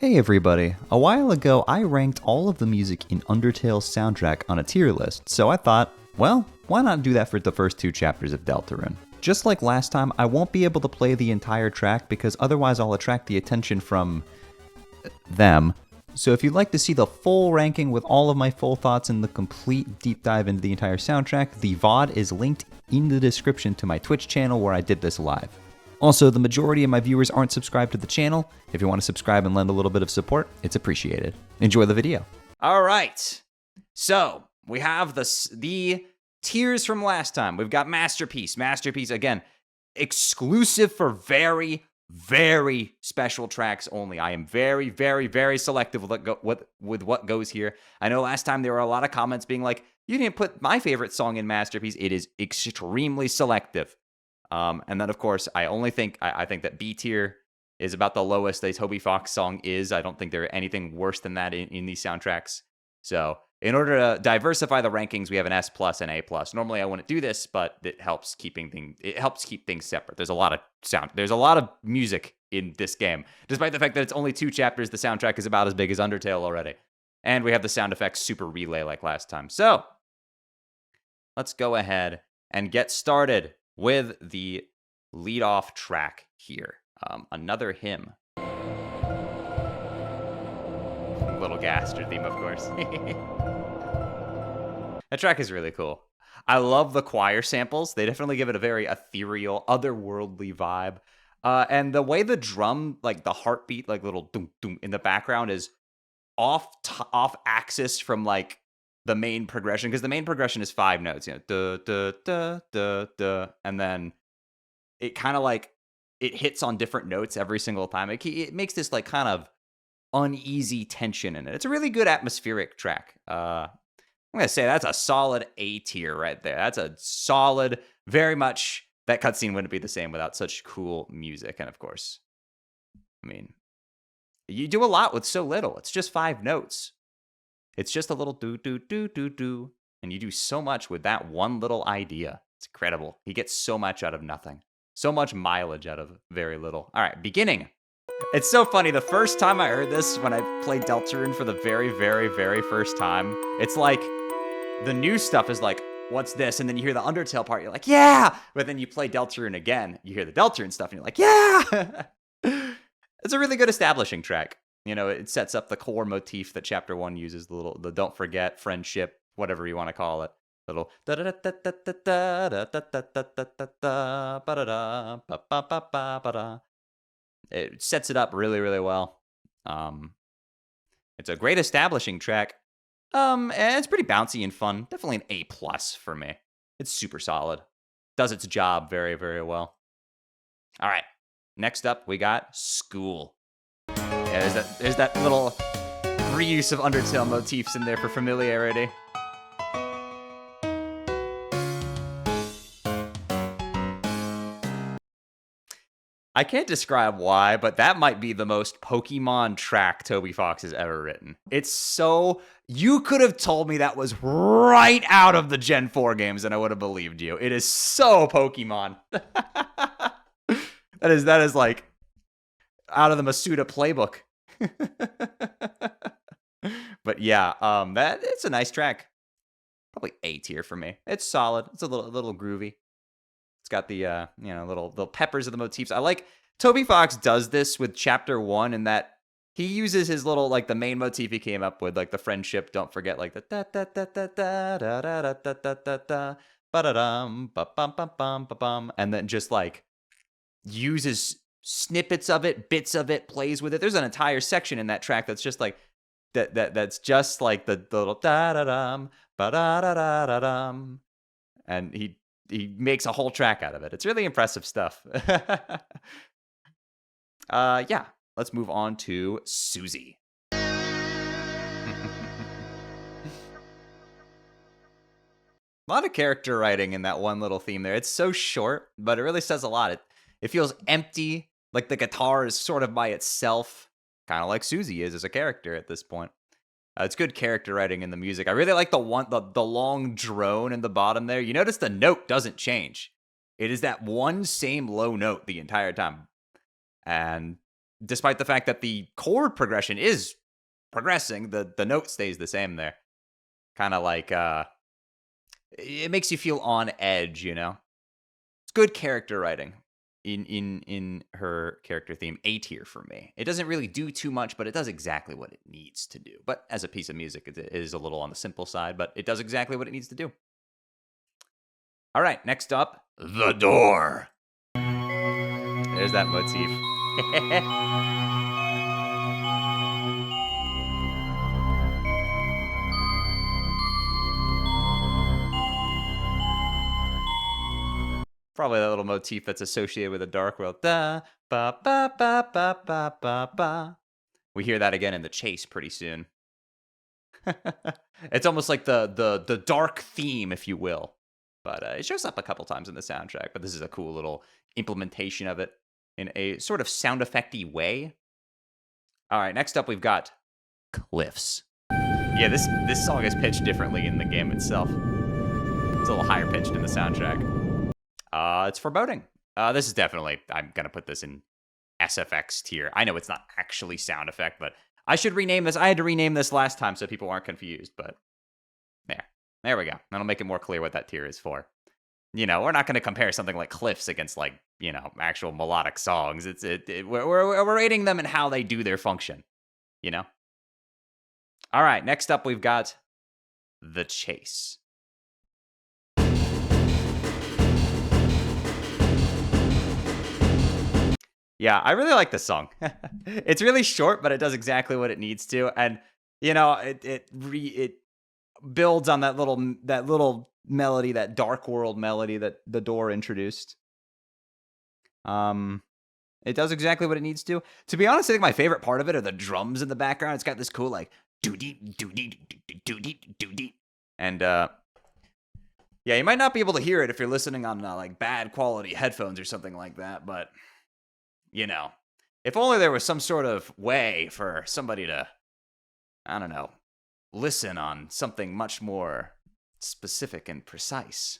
Hey everybody, a while ago I ranked all of the music in Undertale's soundtrack on a tier list, so I thought, well, why not do that for the first two chapters of Deltarune? Just like last time, I won't be able to play the entire track because otherwise I'll attract the attention from them. So if you'd like to see the full ranking with all of my full thoughts and the complete deep dive into the entire soundtrack, the VOD is linked in the description to my Twitch channel where I did this live. Also, the majority of my viewers aren't subscribed to the channel. If you want to subscribe and lend a little bit of support, it's appreciated. Enjoy the video. All right. So we have the tiers from last time. We've got Masterpiece. Masterpiece, again, exclusive for very, very special tracks only. I am very, very, very selective with what goes here. I know last time there were a lot of comments being like, you didn't put my favorite song in Masterpiece. It is extremely selective. And then, of course, I think that B tier is about the lowest a Toby Fox song is. I don't think there are anything worse than that in these soundtracks. So in order to diversify the rankings, we have an S+ and A+. Normally, I wouldn't do this, but it helps keep things separate. There's a lot of music in this game. Despite the fact that it's only 2 chapters, the soundtrack is about as big as Undertale already. And we have the sound effects super relay like last time. So let's go ahead and get started with the lead-off track here. Another hymn. Little Gaster theme, of course. That track is really cool. I love the choir samples. They definitely give it a very ethereal, otherworldly vibe. And the way the drum, like the heartbeat, like little doom doom in the background is off axis from like the main progression, because the main progression is 5 notes, you know, da da da da da, and then it kind of like it hits on different notes every single time. It makes this like kind of uneasy tension in it. It's a really good atmospheric track. I'm gonna say that's a solid A tier right there. That's a solid, very much. That cutscene wouldn't be the same without such cool music, and of course, I mean, you do a lot with so little. It's just 5 notes. It's just a little do, do, do, do, do. And you do so much with that one little idea. It's incredible. He gets so much out of nothing. So much mileage out of very little. All right, beginning. It's so funny. The first time I heard this, when I played Deltarune for the very, very, very first time, it's like the new stuff is like, what's this? And then you hear the Undertale part, you're like, yeah! But then you play Deltarune again, you hear the Deltarune stuff, and you're like, yeah! It's a really good establishing track. You know, it sets up the core motif that Chapter 1 uses, the don't forget, friendship, whatever you want to call it. Little it sets it up really, really well. It's a great establishing track. And it's pretty bouncy and fun. Definitely an A+ for me. It's super solid. Does its job very, very well. All right. Next up, we got School. Yeah, there's that little reuse of Undertale motifs in there for familiarity. I can't describe why, but that might be the most Pokemon track Toby Fox has ever written. It's so... You could have told me that was right out of the Gen 4 games and I would have believed you. It is so Pokemon. That is like out of the Masuda playbook. But yeah, it's a nice track. Probably A tier for me. It's solid. It's a little groovy. It's got the little peppers of the motifs. I like Toby Fox does this with Chapter 1 in that he uses his little, like, the main motif he came up with, like the friendship, don't forget, like the da da da da da da da da da da da da ba da dum ba bum bum bum ba bum, and then just like uses snippets of it, bits of it, plays with it. There's an entire section in that track that's just like that's just like the little da da dum ba da da da da dum, and he makes a whole track out of it. It's really impressive stuff. Yeah, let's move on to Susie. A lot of character writing in that one little theme there. It's so short, but it really says a lot. It feels empty, like the guitar is sort of by itself, kind of like Susie is as a character at this point. It's good character writing in the music. I really like the long drone in the bottom there. You notice the note doesn't change. It is that one same low note the entire time. And despite the fact that the chord progression is progressing, the note stays the same there. Kind of like it makes you feel on edge, you know. It's good character writing in her character theme. A tier for me. It doesn't really do too much, but it does exactly what it needs to do. But as a piece of music, it is a little on the simple side, but it does exactly what it needs to do. All right, next up, the door. There's that motif. Probably that little motif that's associated with a dark world. Da, ba, ba, ba, ba, ba, ba, ba. We hear that again in the chase pretty soon. It's almost like the dark theme, if you will. But it shows up a couple times in the soundtrack. But this is a cool little implementation of it in a sort of sound effecty way. All right, next up we've got Cliffs. Yeah, this song is pitched differently in the game itself. It's a little higher pitched in the soundtrack. It's foreboding. This is definitely, I'm going to put this in SFX tier. I know it's not actually sound effect, but I should rename this. I had to rename this last time so people aren't confused, but there we go. That'll make it more clear what that tier is for. You know, we're not going to compare something like Cliffs against, like, you know, actual melodic songs. We're rating them and how they do their function, you know? All right, next up we've got The Chase. Yeah, I really like this song. It's really short, but it does exactly what it needs to, and you know, it builds on that little melody, that dark world melody that the door introduced. It does exactly what it needs to. To be honest, I think my favorite part of it are the drums in the background. It's got this cool like doo-dee, doo-dee, doo-dee, doo-dee. And yeah, you might not be able to hear it if you're listening on like bad quality headphones or something like that, but you know, if only there was some sort of way for somebody to, I don't know, listen on something much more specific and precise.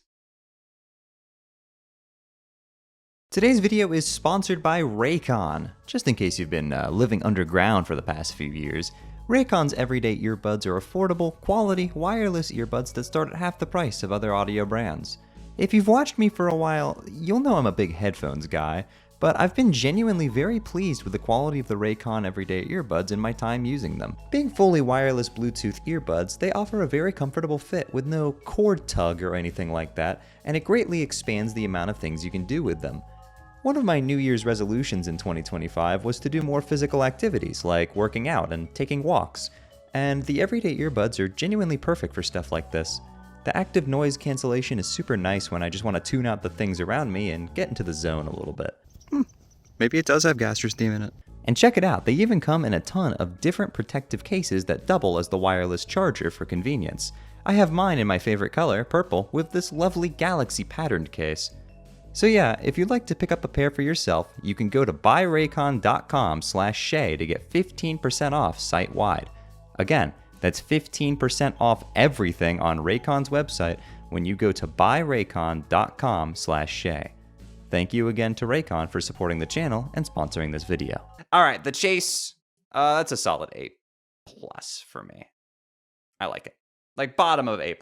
Today's video is sponsored by Raycon. Just in case you've been living underground for the past few years, Raycon's everyday earbuds are affordable, quality, wireless earbuds that start at half the price of other audio brands. If you've watched me for a while, you'll know I'm a big headphones guy, but I've been genuinely very pleased with the quality of the Raycon everyday earbuds in my time using them. Being fully wireless Bluetooth earbuds, they offer a very comfortable fit with no cord tug or anything like that, and it greatly expands the amount of things you can do with them. One of my New Year's resolutions in 2025 was to do more physical activities like working out and taking walks, and the everyday earbuds are genuinely perfect for stuff like this. The active noise cancellation is super nice when I just want to tune out the things around me and get into the zone a little bit. Maybe it does have gastric steam in it. And check it out, they even come in a ton of different protective cases that double as the wireless charger for convenience. I have mine in my favorite color, purple, with this lovely galaxy patterned case. So yeah, if you'd like to pick up a pair for yourself, you can go to buyraycon.com/Shayy to get 15% off site-wide. Again, that's 15% off everything on Raycon's website when you go to buyraycon.com/Shayy. Thank you again to Raycon for supporting the channel and sponsoring this video. All right, The Chase, that's a solid A+ for me. I like it. Like bottom of A+.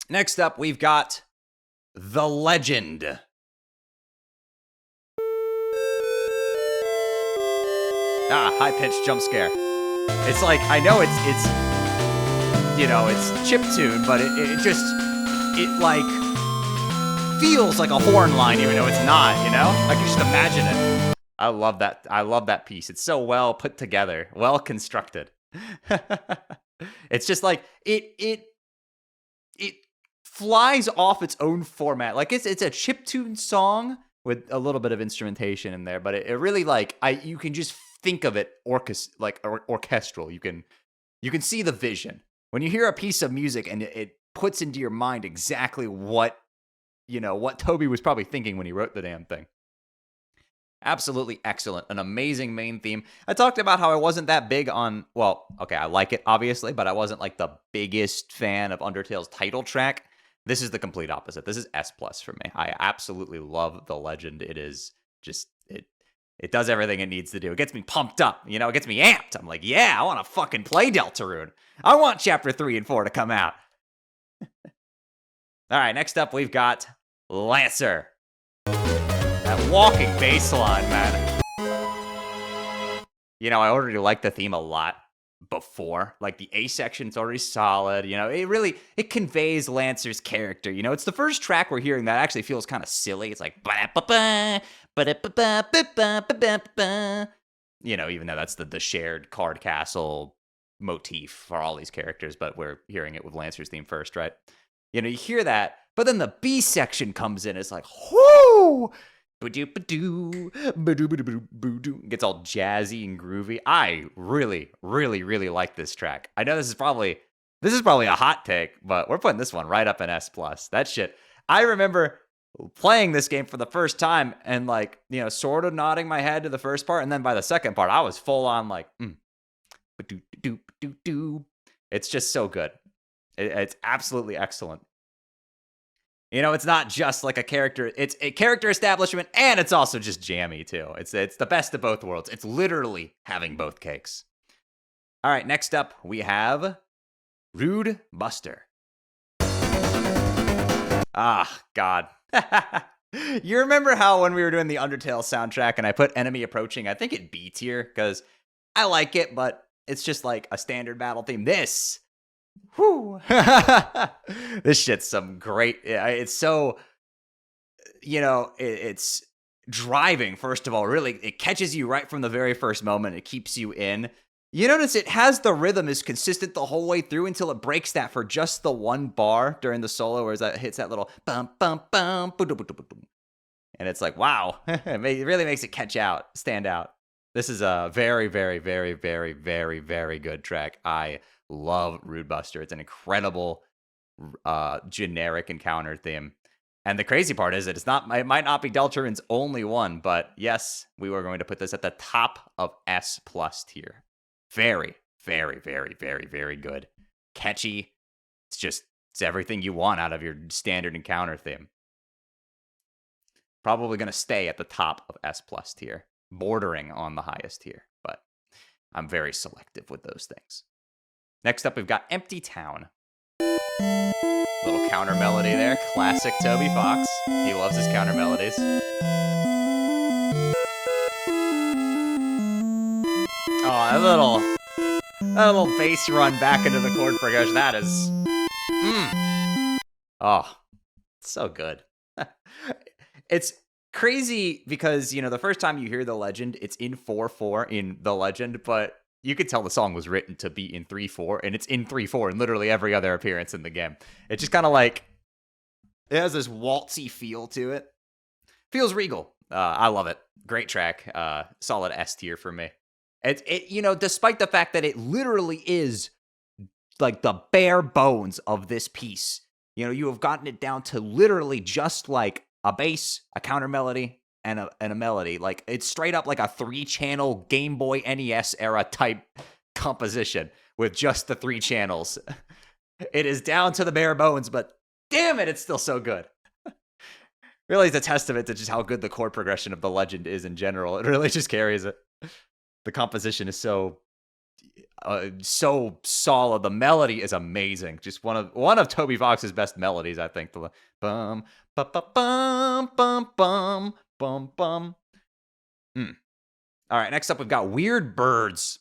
Next up, we've got The Legend. High-pitched jump scare. It's like, I know it's you know, it's chiptune, but it like feels like a horn line even though it's not, you know? I can just imagine it. I love that piece. It's so well put together, well constructed. It's just like it flies off its own format. Like it's a chiptune song with a little bit of instrumentation in there, but it really like you can just think of it orchestral. You can see the vision. When you hear a piece of music and it puts into your mind exactly what Toby was probably thinking when he wrote the damn thing. Absolutely excellent. An amazing main theme. I talked about how I wasn't that big on, well, okay, I like it, obviously, but I wasn't like the biggest fan of Undertale's title track. This is the complete opposite. This is S+ for me. I absolutely love The Legend. It is just, It does everything it needs to do. It gets me pumped up, you know, it gets me amped. I'm like, yeah, I want to fucking play Deltarune. I want Chapter 3 and 4 to come out. All right, next up we've got Lancer. That walking baseline, man. You know, I already like the theme a lot before. Like, the A section's already solid. You know, it conveys Lancer's character. You know, it's the first track we're hearing that actually feels kind of silly. It's like, ba-da-ba-ba, ba-da-ba-ba-ba-ba-ba-ba. You know, even though that's the shared card castle motif for all these characters, but we're hearing it with Lancer's theme first, right? You know, you hear that, but then the B section comes in. It's like, whoo! Ba-doo-ba-doo, ba-doo-ba-doo-ba-doo. Gets all jazzy and groovy. I really, really, really like this track. I know this is probably a hot take, but we're putting this one right up in S+. That shit. I remember playing this game for the first time and, like, you know, sort of nodding my head to the first part, and then by the second part, I was full on like, ba-doo-ba-doo-ba-doo. It's just so good. It's absolutely excellent. You know, it's not just like it's a character establishment, and it's also just jammy too. It's the best of both worlds. It's literally having both cakes. All right, next up we have Rude Buster. Ah, God. You remember how when we were doing the Undertale soundtrack and I put Enemy Approaching, I think it B tier because I like it, but it's just like a standard battle theme. This shit's some great. It's so, you know, it's driving. First of all, really, it catches you right from the very first moment. It keeps you in. You notice it has the rhythm is consistent the whole way through until it breaks that for just the one bar during the solo, where it hits that little bum bum bum, and it's like, wow, it really makes it stand out. This is a very, very, very, very, very, very good track. I love Rude Buster. It's an incredible generic encounter theme. And the crazy part is that it might not be Deltarune's only one, but yes, we were going to put this at the top of S+ tier. Very, very, very, very, very good. Catchy. It's everything you want out of your standard encounter theme. Probably going to stay at the top of S+ tier, bordering on the highest tier, but I'm very selective with those things. Next up, we've got Empty Town. Little counter melody there. Classic Toby Fox. He loves his counter melodies. Oh, that little bass run back into the chord progression. That is... Oh, so good. It's crazy because, you know, the first time you hear the legend, it's in 4/4 in the legend, but you could tell the song was written to be in 3/4, and it's in 3/4 in literally every other appearance in the game. It's just kind of like, it has this waltzy feel to it. Feels regal. I love it. Great track. Solid S tier for me. It you know, despite the fact that it literally is like the bare bones of this piece. You know, you have gotten it down to literally just like a bass, a counter melody, and a melody. Like, it's straight up like a 3-channel Game Boy NES era type composition with just the 3 channels. It is down to the bare bones, but damn it, it's still so good. Really, it's a testament to just how good the chord progression of the legend is in general. It really just carries it. The composition is so solid. The melody is amazing. Just one of Toby Fox's best melodies, I think. The bum bum bum bum bum bum bum. All right, next up we've got Weird Birds.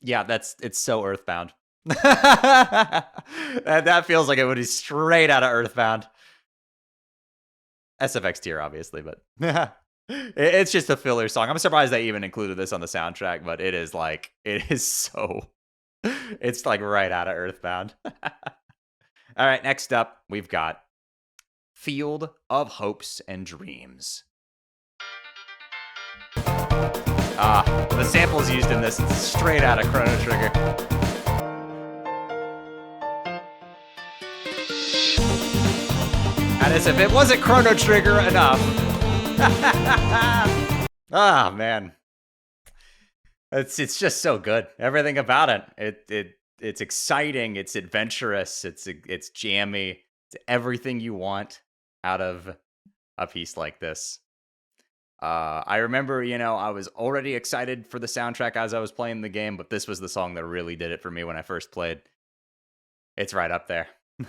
Yeah, it's so Earthbound. That feels like it would be straight out of Earthbound. SFX tier, obviously, but it's just a filler song. I'm surprised they even included this on the soundtrack, but it is like, it's like right out of Earthbound. All right, next up, we've got Field of Hopes and Dreams. The samples used in this, it's straight out of Chrono Trigger. And as if it wasn't Chrono Trigger enough, Ah, man. It's just so good. Everything about it. It's exciting, it's adventurous, it's jammy. It's everything you want out of a piece like this. I remember, I was already excited for the soundtrack as I was playing the game, but this was the song that really did it for me when I first played. It's right up there.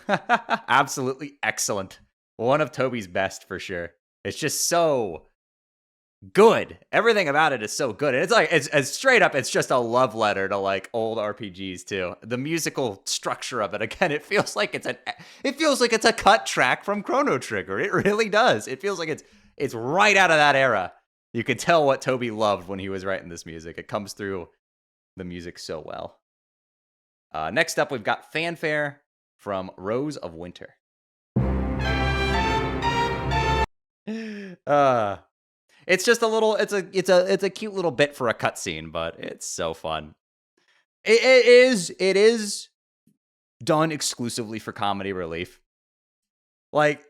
Absolutely excellent. One of Toby's best for sure. It's just so good. Everything about it is so good. And it's straight up, it's just a love letter to like old RPGs too. The musical structure of it, again, it feels like it's a cut track from Chrono Trigger. It really does. It feels like it's right out of that era. You could tell what Toby loved when he was writing this music. It comes through the music so well. Next up, we've got Fanfare from Rose of Winter. It's just a little. It's a cute little bit for a cutscene, but it's so fun. It is done exclusively for comedy relief. Like,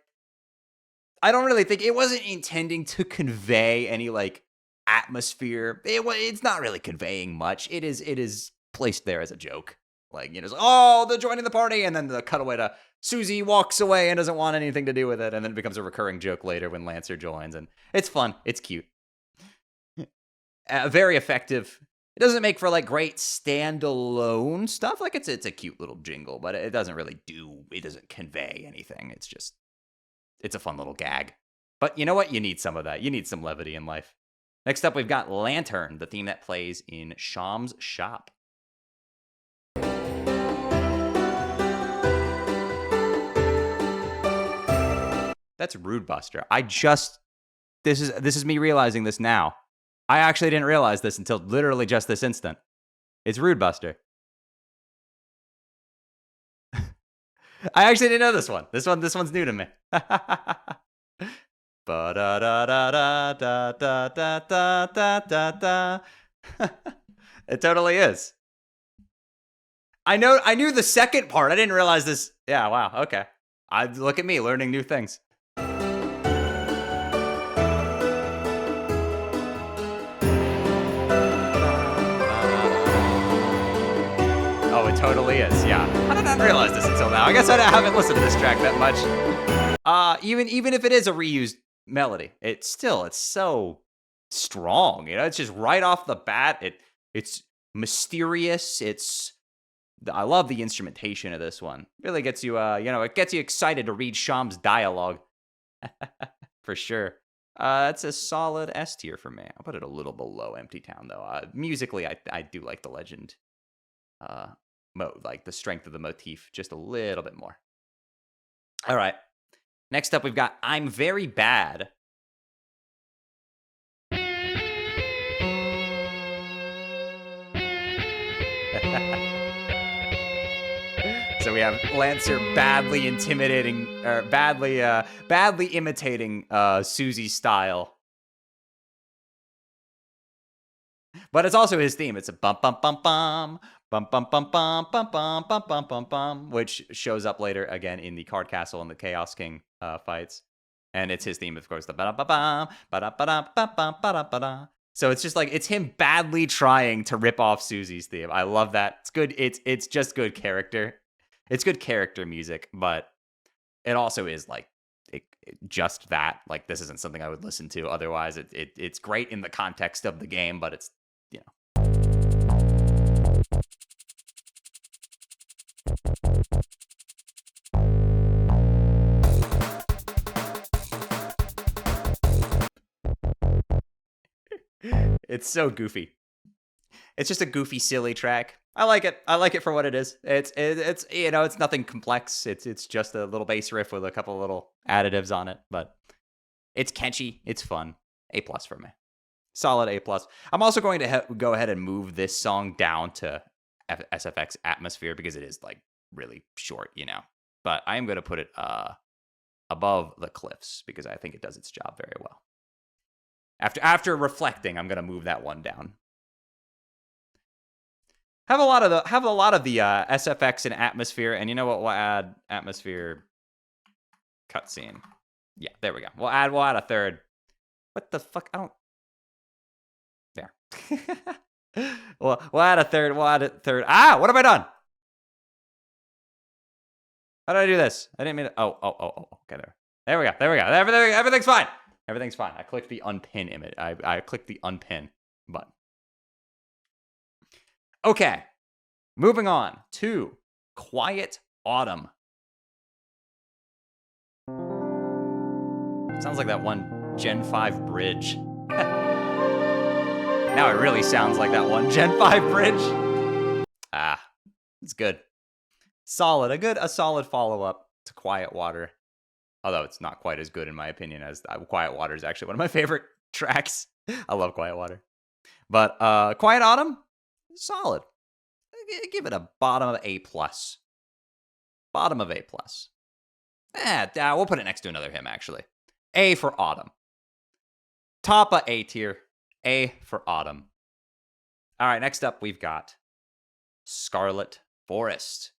I don't really think it wasn't intending to convey any like atmosphere. It's not really conveying much. It is placed there as a joke. Like, it's like, oh, they're joining the party, and then the cutaway to Susie walks away and doesn't want anything to do with it, and then it becomes a recurring joke later when Lancer joins, and it's fun. It's cute. Very effective. It doesn't make for like great standalone stuff. Like it's a cute little jingle, but it doesn't convey anything. It's a fun little gag. But you know what? You need some of that. You need some levity in life. Next up, we've got Lantern, the theme that plays in Sham's shop. That's Rude Buster. This is me realizing this now. I actually didn't realize this until literally just this instant. It's Rude Buster. I actually didn't know this one. This one's new to me. It totally is. I knew the second part. I didn't realize this. Yeah, wow. Okay. Look at me learning new things. Oh, it totally is. Yeah. I did not realize this until now. I guess I haven't listened to this track that much. Even if it is a reused melody, it's so strong. It's just right off the bat. It's mysterious. I love the instrumentation of this one. Really gets you, it gets you excited to read Sham's dialogue. For sure. It's a solid S tier for me. I'll put it a little below Empty Town, though. Musically, I do like the legend. Like the strength of the motif just a little bit more. All right. Next up, we've got I'm Very Bad. So we have Lancer badly imitating Susie's style. But it's also his theme. It's a bum bum bum bum bum bum bum bum bum bum bum bum bum bum, which shows up later again in the Card Castle and the Chaos King fights. And it's his theme, of course, the ba da ba bum ba da ba da ba bum ba da ba da. So it's just like it's him badly trying to rip off Susie's theme. I love that. It's good. It's just good character. It's good character music, but it also is like just that. Like, this isn't something I would listen to otherwise. It's great in the context of the game, but it's, It's so goofy. It's just a goofy, silly track. I like it. I like it for what it is. It's it's nothing complex. It's just a little bass riff with a couple little additives on it, but it's catchy. It's fun. A+ for me. Solid A+. I'm also going to go ahead and move this song down to SFX Atmosphere because it is like really short, But I am going to put it above The Cliffs because I think it does its job very well. After reflecting, I'm going to move that one down. Have a lot of the SFX and Atmosphere, and you know what? We'll add Atmosphere cutscene. Yeah, there we go. We'll add a third What the fuck? I don't. There. Well, we'll add a third. Ah, what have I done? How did I do this? I didn't mean to. Oh. Okay, there we go. Everything's fine. Everything's fine. I clicked the unpin image. I clicked the unpin button. Okay. Moving on to Quiet Autumn. Sounds like that one Gen 5 bridge. Now it really sounds like that one Gen 5 bridge. It's good. Solid. A solid follow-up to Quiet Water. Although it's not quite as good in my opinion as Quiet Water is actually one of my favorite tracks. I love Quiet Water. But Quiet Autumn, solid. Give it a bottom of A+. Bottom of A+. We'll put it next to another hymn, actually. A for Autumn. Top of A tier. A for Autumn. All right, next up we've got Scarlet Forest.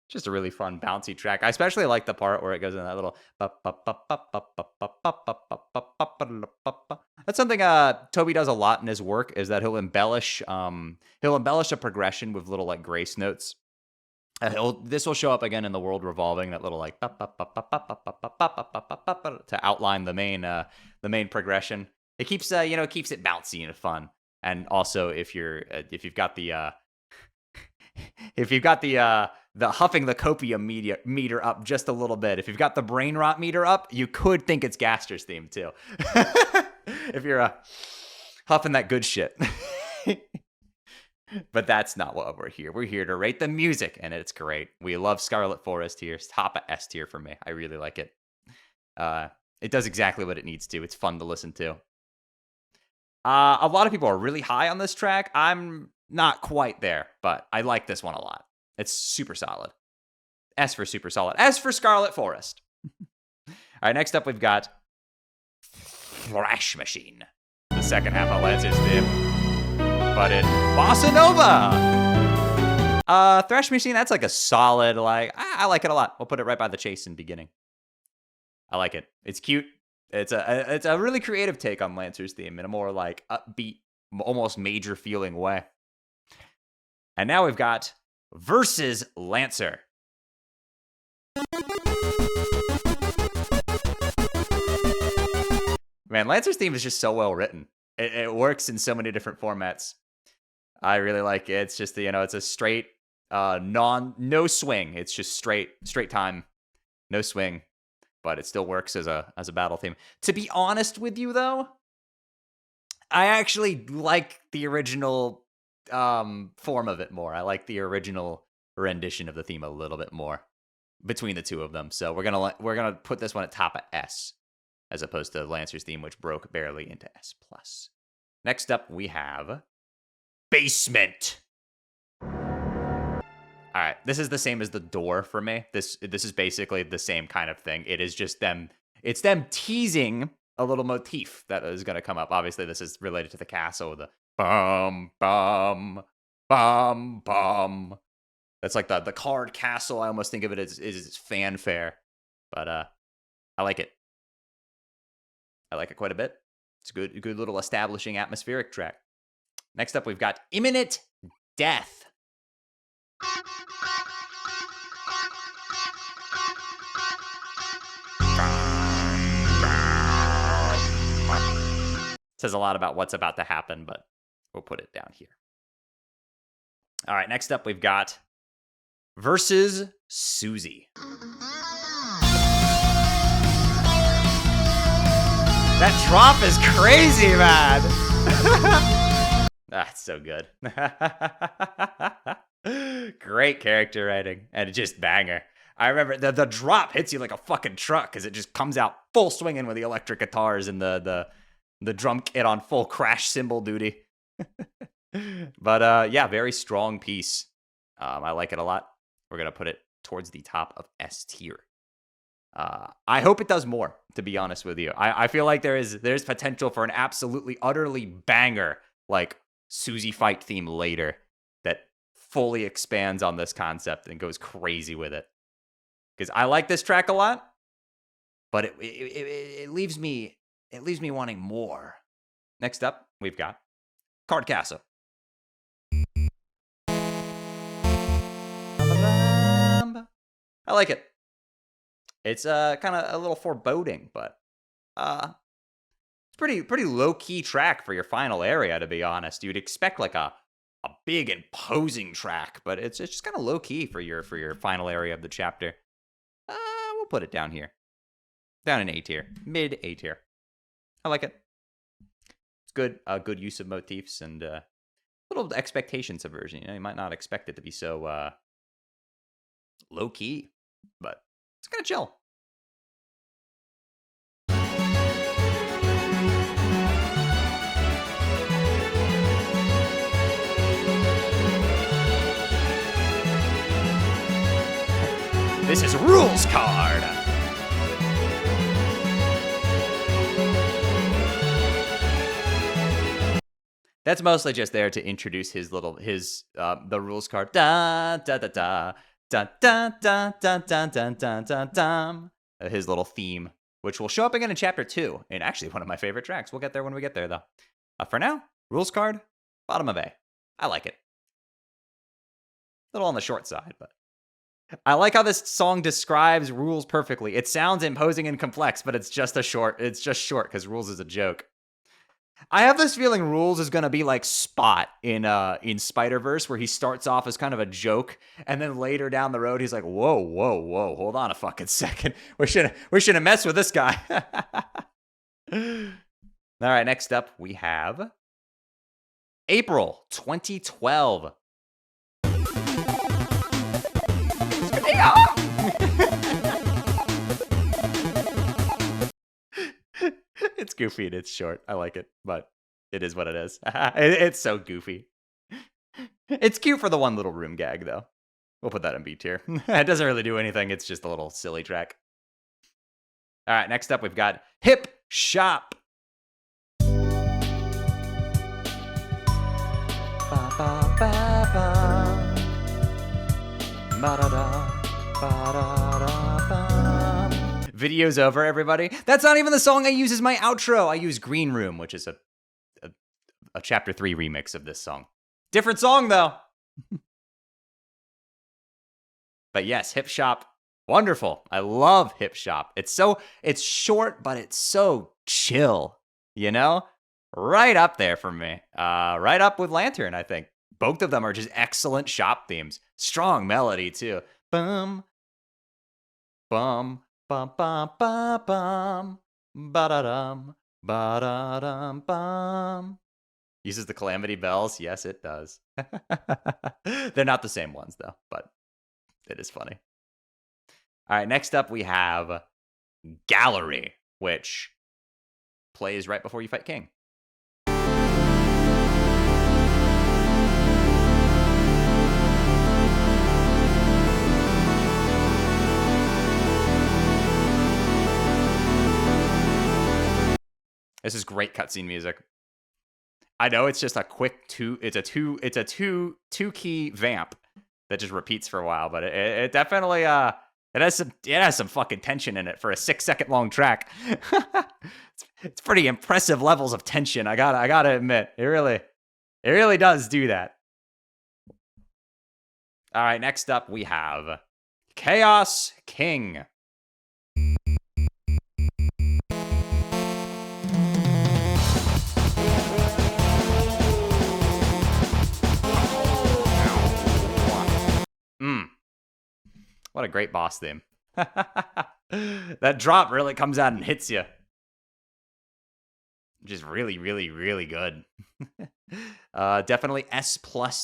Just a really fun bouncy track. I especially like the part where it goes in that little. That's something Toby does a lot in his work, is that he'll embellish a progression with little like grace notes. This will show up again in the World Revolving, that little like to outline the main progression. It keeps keeps it bouncy and fun. And also, if you've got the huffing the copium meter up just a little bit, if you've got the brain rot meter up, you could think it's Gaster's theme too. If you're huffing that good shit. But that's not what we're here. We're here to rate the music, and it's great. We love Scarlet Forest here. It's top of S tier for me. I really like it. It does exactly what it needs to. It's fun to listen to. A lot of people are really high on this track. I'm not quite there, but I like this one a lot. It's super solid. S for super solid. S for Scarlet Forest. All right, next up we've got Thrash Machine. The second half of Lancer's theme. But in Bossa Nova. Thrash Machine, that's like a solid, I like it a lot. We'll put it right by the chase in beginning. I like it. It's cute. It's a really creative take on Lancer's theme in a more like upbeat, almost major feeling way. And now we've got Versus Lancer. Man, Lancer's theme is just so well written. It works in so many different formats. I really like it. It's just, it's a straight, no swing. It's just straight time, no swing, but it still works as a battle theme. To be honest with you, though, I actually like the original form of it more. I like the original rendition of the theme a little bit more between the two of them. So we're gonna put this one at top of S, as opposed to Lancer's theme, which broke barely into S+. Next up, we have Basement. All right, this is the same as the door for me. This is basically the same kind of thing. It is just them. It's them teasing a little motif that is going to come up. Obviously, this is related to the castle. The bum bum bum bum. That's like the card castle. I almost think of it as fanfare, but I like it. I like it quite a bit. It's a good little establishing atmospheric track. Next up, we've got Imminent Death. Says a lot about what's about to happen, but we'll put it down here. All right, next up, we've got Versus Susie. That drop is crazy, man. That's so good. Great character writing, and it just banger. I remember the drop hits you like a fucking truck because it just comes out full swinging with the electric guitars and the drum kit on full crash cymbal duty. But yeah, very strong piece. I like it a lot. We're gonna put it towards the top of S tier. I hope it does more, to be honest with you. I feel like there's potential for an absolutely, utterly banger, like, Susie fight theme later that fully expands on this concept and goes crazy with it. because I like this track a lot, but it leaves me wanting more. Next up, we've got Card Castle. I like it. It's kind of a little foreboding, but it's pretty low key track for your final area. To be honest, you'd expect like a big imposing track, but it's just kind of low key for your final area of the chapter. We'll put it down here, down in A tier, mid A tier. I like it. It's good. Good use of motifs and little expectation subversion. You know, you might not expect it to be so low key, but it's kind of chill. This is Rules Card. That's mostly just there to introduce his the rules card. Da da da da da da da da da da da da da. His little theme, which will show up again in chapter 2, and actually one of my favorite tracks. We'll get there when we get there, though. For now, rules card, bottom of A. I like it. A little on the short side, but I like how this song describes rules perfectly. It sounds imposing and complex, but it's just short because rules is a joke. I have this feeling Rules is gonna be like Spot in Spider-Verse, where he starts off as kind of a joke, and then later down the road he's like, whoa, hold on a fucking second. We shouldn't mess with this guy. All right, next up we have April 2012. It's goofy and it's short. I like it, but it is what it is. It's so goofy. It's cute for the one little room gag, though. We'll put that in B tier. It doesn't really do anything. It's just a little silly track. All right, next up, we've got Hip Shop. Ba, ba, ba, ba. Ba-da-da, ba-da-da, ba. Video's over, everybody. That's not even the song I use as my outro. I use Green Room, which is a chapter 3 remix of this song. Different song, though. But yes, Hip Shop, wonderful. I love Hip Shop. It's short, but it's so chill, you know? Right up there for me. Right up with Lantern, I think. Both of them are just excellent shop themes. Strong melody, too. Bum, bum, bum, bum, bum, bum, ba-da-dum, ba-da-dum, bum. Uses the Calamity Bells? Yes, it does. They're not the same ones, though, but it is funny. All right, next up we have Gallery, which plays right before you fight King. This is great cutscene music. I know it's just a quick two key vamp that just repeats for a while, but it definitely it has some fucking tension in it for a 6-second long track. It's pretty impressive levels of tension. I gotta admit, it really does do that. All right, next up we have Chaos King. What a great boss theme. That drop really comes out and hits you. Which is really, really, really good. Definitely S+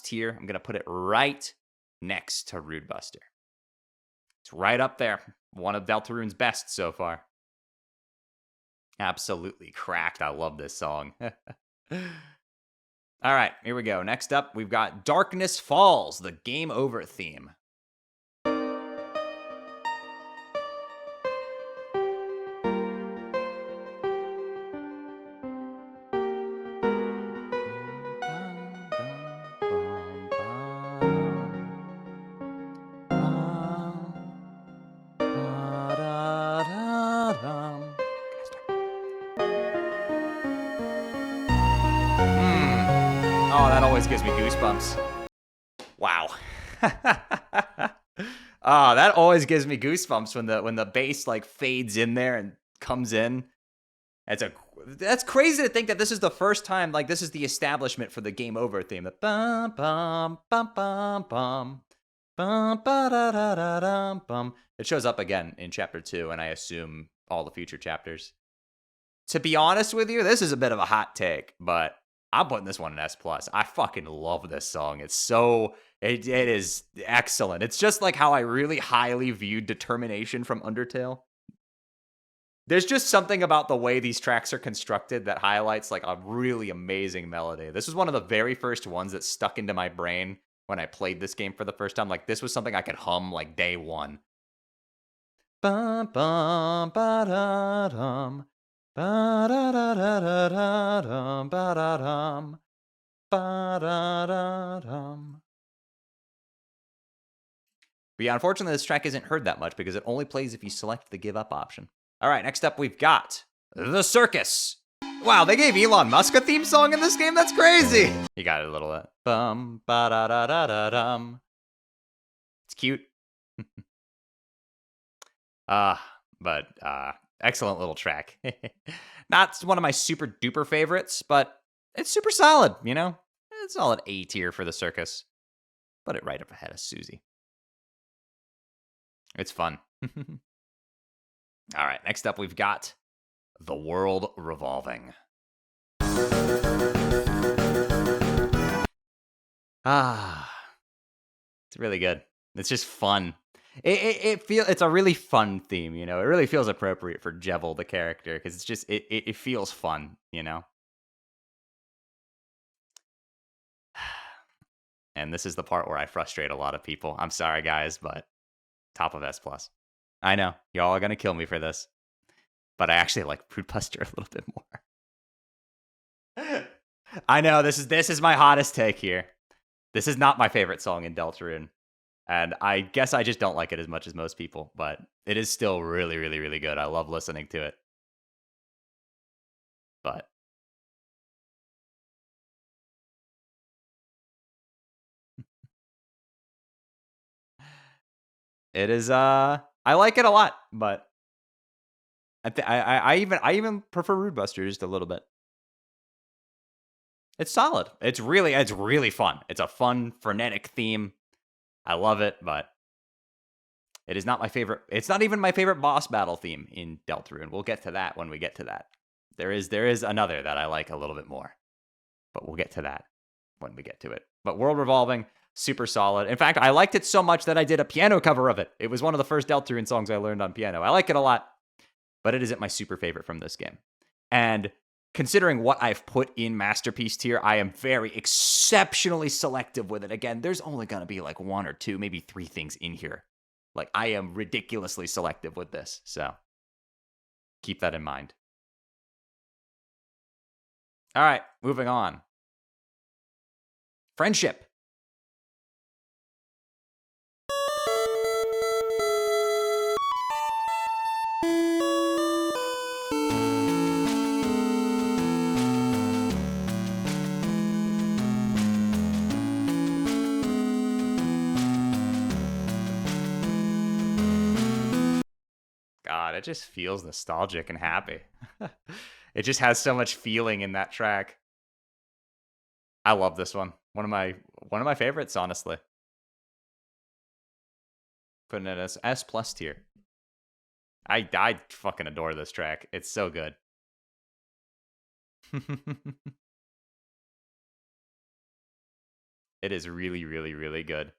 tier. I'm going to put it right next to Rude Buster. It's right up there. One of Deltarune's best so far. Absolutely cracked. I love this song. All right, here we go. Next up, we've got Darkness Falls, the Game Over theme. Oh, that always gives me goosebumps. Wow. Oh, that always gives me goosebumps when the bass like fades in there and comes in. That's crazy to think that this is the first time, like this is the establishment for the game over theme. The bum bum bum bum bum bum ba da da da dum bum. It shows up again in chapter 2, and I assume all the future chapters. To be honest with you, this is a bit of a hot take, but I'm putting this one in S+. I fucking love this song. It's so... It is excellent. It's just like how I really highly viewed Determination from Undertale. There's just something about the way these tracks are constructed that highlights like a really amazing melody. This was one of the very first ones that stuck into my brain when I played this game for the first time. Like, this was something I could hum like day one. Bum bum ba da dum. Ba-da-da-da-da-da-dum, ba-da-dum, ba-da-da-dum. But yeah, unfortunately, this track isn't heard that much because it only plays if you select the give up option. All right, next up, we've got The Circus. Wow, they gave Elon Musk a theme song in this game? That's crazy. You got it a little bit. Bum, ba-da-da-da-da-dum. It's cute. Excellent little track. Not one of my super duper favorites, but it's super solid, you know? It's all an A tier for The Circus. Put it right up ahead of Susie. It's fun. All right, next up we've got The World Revolving. It's really good. It's just fun. It's a really fun theme, you know. It really feels appropriate for Jevil, the character, because it's just it feels fun, you know. And this is the part where I frustrate a lot of people. I'm sorry, guys, but top of S+. I know y'all are gonna kill me for this, but I actually like Broodbuster a little bit more. I know this is my hottest take here. This is not my favorite song in Deltarune. And I guess I just don't like it as much as most people, but it is still really, really, really good. I love listening to it. But it is I like it a lot, but I even prefer Broodbuster just a little bit. It's solid. It's really fun. It's a fun, frenetic theme. I love it, but it is not my favorite. It's not even my favorite boss battle theme in Deltarune. We'll get to that when we get to that. There is another that I like a little bit more, but we'll get to that when we get to it. But World Revolving, super solid. In fact, I liked it so much that I did a piano cover of it. It was one of the first Deltarune songs I learned on piano. I like it a lot, but it isn't my super favorite from this game. And considering what I've put in Masterpiece tier, I am very exceptionally selective with it. Again, there's only going to be like 1 or 2, maybe 3 things in here. Like, I am ridiculously selective with this, so keep that in mind. All right, moving on. Friendship. God, it just feels nostalgic and happy. It just has so much feeling in that track. I love this one. One of my favorites, honestly. Putting it as S+ tier. I fucking adore this track. It's so good. It is really, really, really good.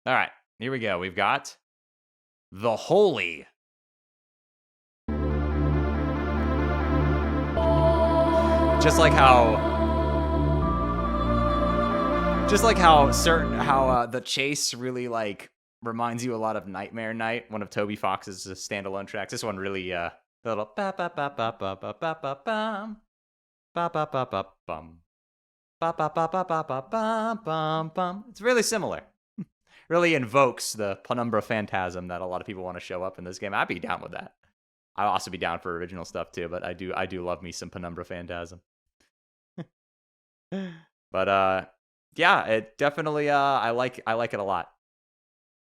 All right, here we go. We've got The Holy. Just like how the chase really like reminds you a lot of Nightmare Night, one of Toby Fox's standalone tracks. This one really the little ba ba ba ba ba ba ba ba bum ba ba ba ba bum ba ba ba ba ba ba bum bum bum. It's really similar. Really invokes the penumbra phantasm that a lot of people want to show up in this game. I'd be down with that. I'll also be down for original stuff too, but I do love me some Penumbra Phantasm. But yeah, it definitely I like it a lot.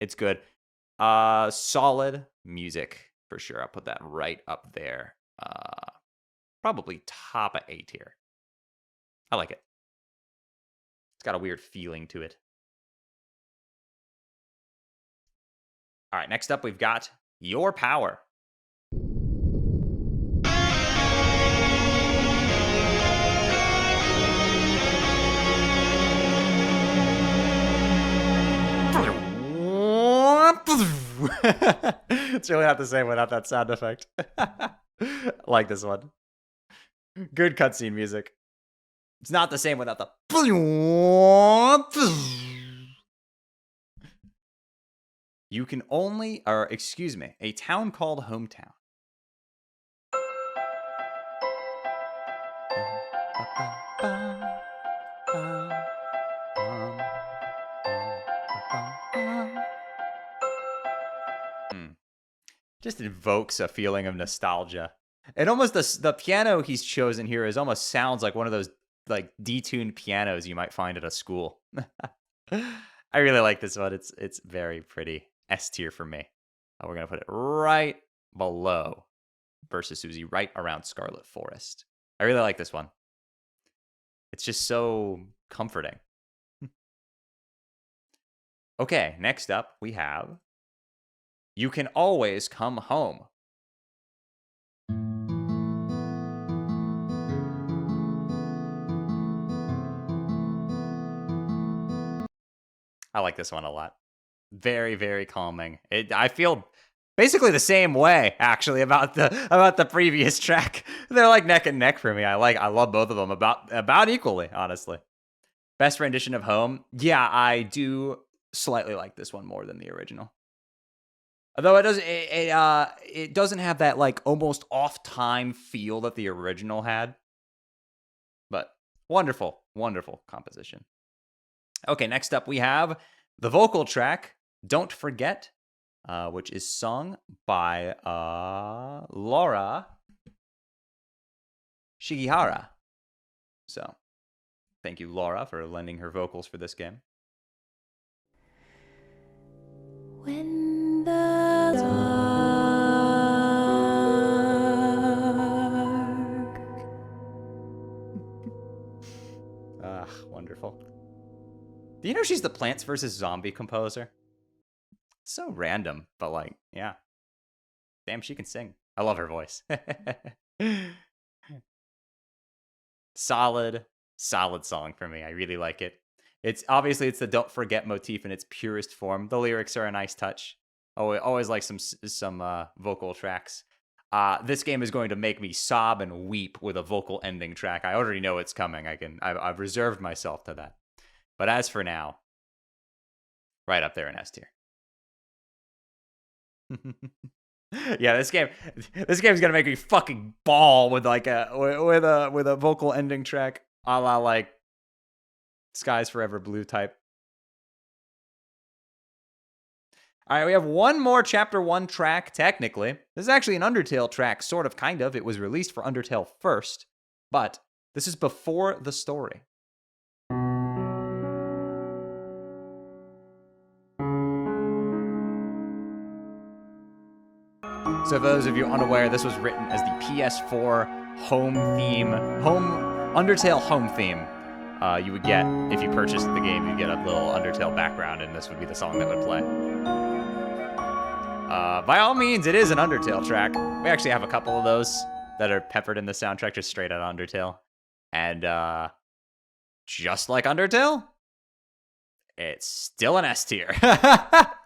It's good. Solid music for sure. I'll put that right up there. Probably top of A tier. I like it. It's got a weird feeling to it. All right, next up we've got Your Power. It's really not the same without that sound effect. I like this one. Good cutscene music. It's not the same without the. You can only, or excuse me, a town called Hometown. Just invokes a feeling of nostalgia. And almost the piano he's chosen here almost sounds like one of those like detuned pianos you might find at a school. I really like this one. It's very pretty. S tier for me. We're gonna put it right below versus Susie, right around Scarlet Forest. I really like this one. It's just so comforting. Okay, next up we have You Can Always Come Home. I like this one a lot. Very, very calming. I feel basically the same way, actually, about the previous track. They're like neck and neck for me. I love both of them about equally, honestly. Best rendition of Home. Yeah, I do slightly like this one more than the original. Although it doesn't have that like almost off time feel that the original had. But wonderful, wonderful composition. Okay, next up we have the vocal track, Don't Forget, which is sung by Laura Shigihara. So, thank you, Laura, for lending her vocals for this game. When the dark Wonderful. Do you know she's the Plants vs. Zombie composer? So random, but like, yeah. Damn, she can sing. I love her voice. Solid song for me. I really like it. It's the Don't Forget motif in its purest form. The lyrics are a nice touch. Always like some vocal tracks. This game is going to make me sob and weep with a vocal ending track. I already know it's coming. I've reserved myself to that. But as for now, right up there in S tier. Yeah, this game's gonna make me fucking bawl with like with a vocal ending track, a la like Skies Forever Blue type. All right, we have one more Chapter 1 track, technically. This is actually an Undertale track, sort of, kind of. It was released for Undertale first, but this is before the story. So for those of you unaware, this was written as the PS4 Undertale home theme. You would get, if you purchased the game, you'd get a little Undertale background, and this would be the song that would play. By all means, it is an Undertale track. We actually have a couple of those that are peppered in the soundtrack, just straight out of Undertale. And just like Undertale, it's still an S tier.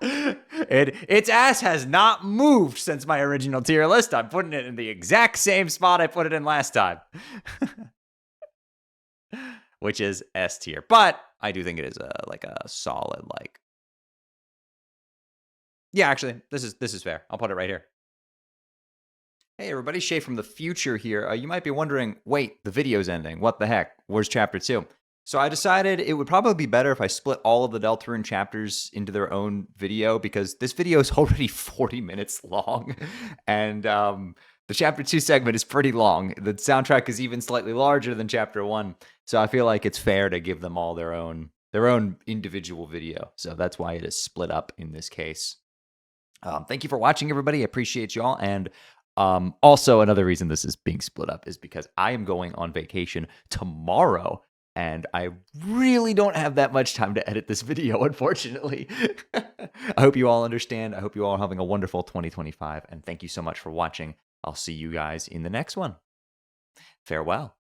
Its ass has not moved since my original tier list. I'm putting it in the exact same spot I put it in last time. Which is S tier. But I do think it is a solid, like... Yeah, actually, this is fair. I'll put it right here. Hey everybody, Shayy from the future here. You might be wondering, wait, the video's ending. What the heck? Where's Chapter 2? So I decided it would probably be better if I split all of the Deltarune chapters into their own video, because this video is already 40 minutes long. And The Chapter 2 segment is pretty long. The soundtrack is even slightly larger than Chapter 1. So I feel like it's fair to give them all their own individual video. So that's why it is split up in this case. Thank you for watching, everybody. I appreciate y'all. And also, another reason this is being split up is because I am going on vacation tomorrow. And I really don't have that much time to edit this video, unfortunately. I hope you all understand. I hope you all are having a wonderful 2025. And thank you so much for watching. I'll see you guys in the next one. Farewell.